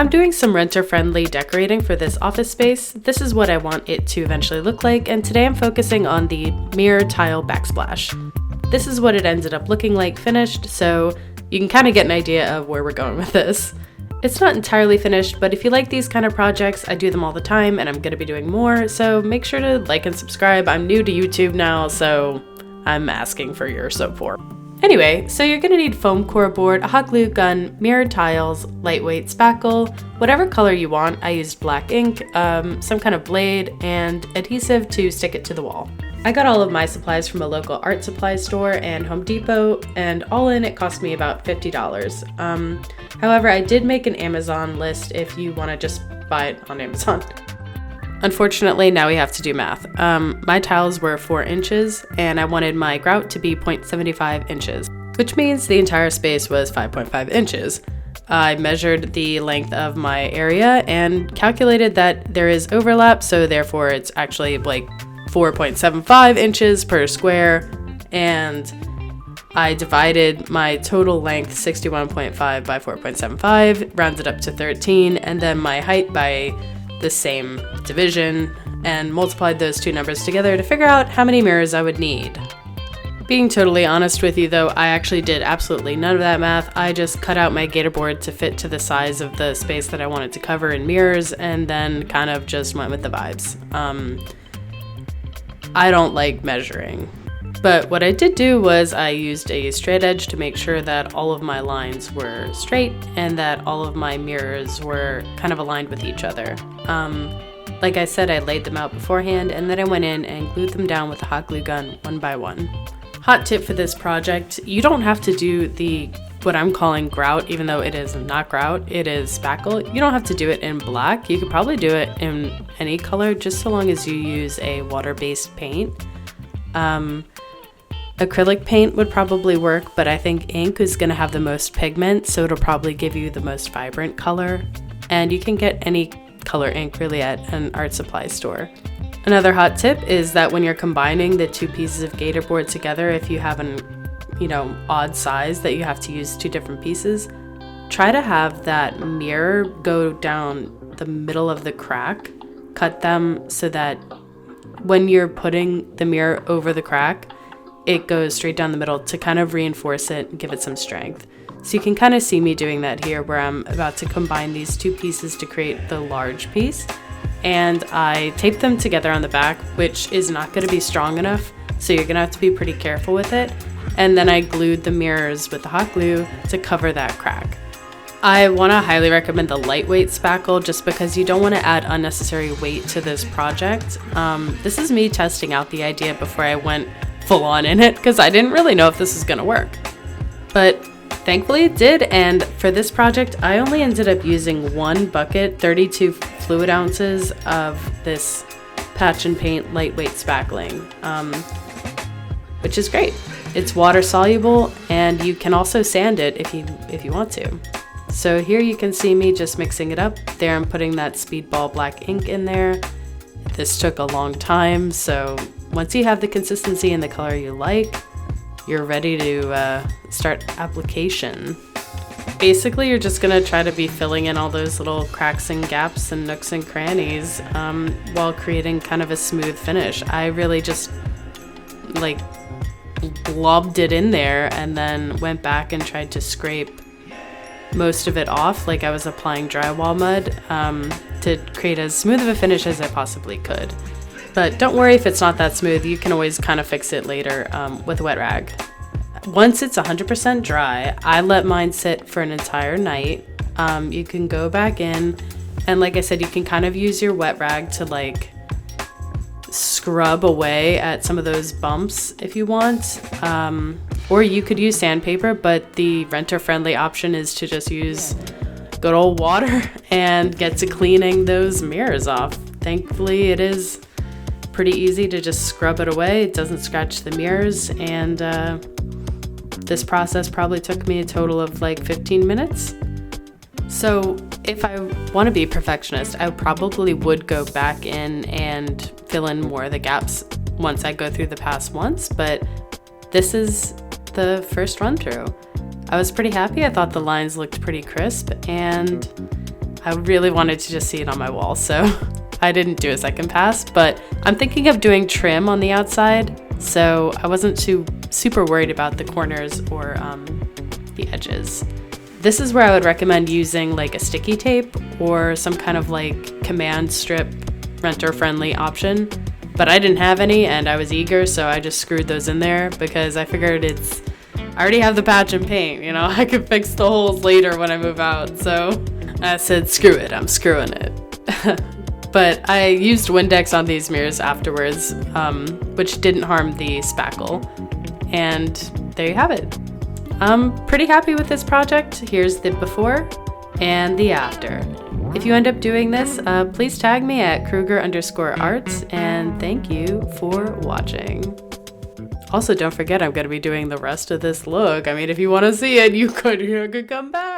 I'm doing some renter-friendly decorating for this office space. This is what I want it to eventually look like, and today I'm focusing on the mirror tile backsplash. This is what it ended up looking like finished, so you can kind of get an idea of where we're going with this. It's not entirely finished, but if you like these kind of projects, I do them all the time and I'm going to be doing more, so make sure to like and subscribe. I'm new to YouTube now, so I'm asking for your support. Anyway, so you're going to need foam core board, a hot glue gun, mirrored tiles, lightweight spackle, whatever color you want. I used black ink, some kind of blade, and adhesive to stick it to the wall. I got all of my supplies from a local art supply store and Home Depot, and all in it cost me about $50. However, I did make an Amazon list if you want to just buy it on Amazon. Unfortunately, now we have to do math. My tiles were 4 inches, and I wanted my grout to be 0.75 inches, which means the entire space was 5.5 inches. I measured the length of my area and calculated that there is overlap, so therefore it's actually like 4.75 inches per square, and I divided my total length 61.5 by 4.75, rounded up to 13, and then my height by the same division, and multiplied those two numbers together to figure out how many mirrors I would need. Being totally honest with you though, I actually did absolutely none of that math. I just cut out my gator board to fit to the size of the space that I wanted to cover in mirrors, and then kind of just went with the vibes. I don't like measuring. But what I did do was I used a straight edge to make sure that all of my lines were straight and that all of my mirrors were kind of aligned with each other. Like I said, I laid them out beforehand, and then I went in and glued them down with a hot glue gun one by one. Hot tip for this project, you don't have to do what I'm calling grout, even though it is not grout, it is spackle. You don't have to do it in black. You could probably do it in any color, just so long as you use a water-based paint. Acrylic paint would probably work, but I think ink is going to have the most pigment, so it'll probably give you the most vibrant color. And you can get any color ink really at an art supply store. Another hot tip is that when you're combining the two pieces of gator board together, if you have an odd size that you have to use 2 different pieces, try to have that mirror go down the middle of the crack. Cut them so that when you're putting the mirror over the crack, it goes straight down the middle to kind of reinforce it and give it some strength. So you can kind of see me doing that here, where I'm about to combine these 2 pieces to create the large piece. And I taped them together on the back, which is not going to be strong enough, so you're going to have to be pretty careful with it. And then I glued the mirrors with the hot glue to cover that crack. I want to highly recommend the lightweight spackle just because you don't want to add unnecessary weight to this project. This is me testing out the idea before I went full on in it, because I didn't really know if this was going to work. But thankfully it did, and for this project I only ended up using 1 bucket, 32 fluid ounces of this patch and paint lightweight spackling, which is great. It's water soluble, and you can also sand it if you want to. So here you can see me just mixing it up. There I'm putting that speedball black ink in there. This took a long time, so once you have the consistency and the color you like, you're ready to start application. Basically, you're just gonna try to be filling in all those little cracks and gaps and nooks and crannies while creating kind of a smooth finish. I really just blobbed it in there and then went back and tried to scrape most of it off like I was applying drywall mud to create as smooth of a finish as I possibly could. But don't worry if it's not that smooth, you can always kind of fix it later with a wet rag. Once it's 100% dry, I let mine sit for an entire night. You can go back in, and like I said, you can kind of use your wet rag to scrub away at some of those bumps if you want. Or you could use sandpaper, but the renter-friendly option is to just use good old water and get to cleaning those mirrors off. Thankfully, it is pretty easy to just scrub it away. It doesn't scratch the mirrors, and this process probably took me a total of 15 minutes. So if I want to be a perfectionist, I probably would go back in and fill in more of the gaps once I go through the past once, but this is the first run through. I was pretty happy. I thought the lines looked pretty crisp, and I really wanted to just see it on my wall, so I didn't do a second pass, but I'm thinking of doing trim on the outside, so I wasn't too super worried about the corners or the edges. This is where I would recommend using like a sticky tape or some kind of like command strip renter friendly option, but I didn't have any and I was eager, so I just screwed those in there because I figured I already have the patch and paint, you know, I could fix the holes later when I move out, so I said screw it, I'm screwing it. But I used Windex on these mirrors afterwards, which didn't harm the spackle, and there you have it. I'm pretty happy with this project. Here's the before and the after. If you end up doing this, please tag me at Kruger_arts, and thank you for watching. Also, don't forget I'm going to be doing the rest of this look. I mean, if you want to see it, you could come back.